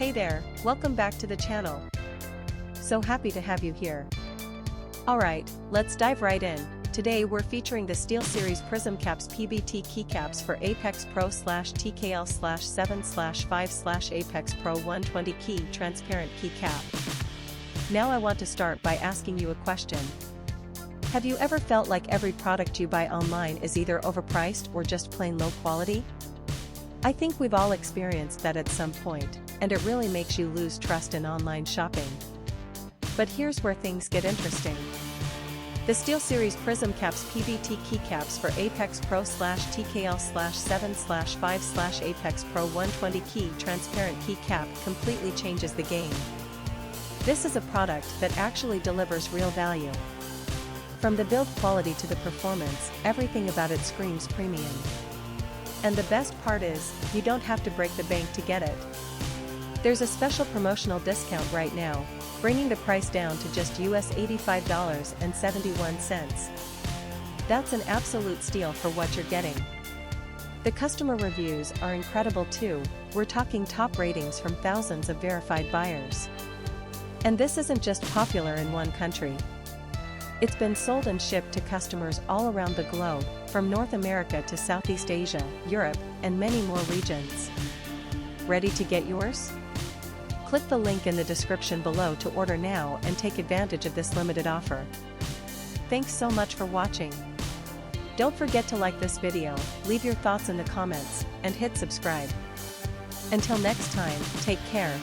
Hey there, welcome back to the channel. So happy to have you here. Alright, let's dive right in. Today we're featuring the SteelSeries PrismCaps PBT keycaps for ApexPro TKL/7/5/ApexPro 120 key transparent keycap. Now I want to start by asking you a question. Have you ever felt like every product you buy online is either overpriced or just plain low quality? I think we've all experienced that at some point, and it really makes you lose trust in online shopping. But here's where things get interesting. The SteelSeries PrismCaps PBT keycaps for ApexPro TKL/7/5/ApexPro 120 key transparent keycap completely changes the game. This is a product that actually delivers real value. From the build quality to the performance, everything about it screams premium. And the best part is, you don't have to break the bank to get it. There's a special promotional discount right now, bringing the price down to just US $85.71. That's an absolute steal for what you're getting. The customer reviews are incredible too, we're talking top ratings from thousands of verified buyers. And this isn't just popular in one country. It's been sold and shipped to customers all around the globe, from North America to Southeast Asia, Europe, and many more regions. Ready to get yours? Click the link in the description below to order now and take advantage of this limited offer. Thanks so much for watching. Don't forget to like this video, leave your thoughts in the comments, and hit subscribe. Until next time, take care.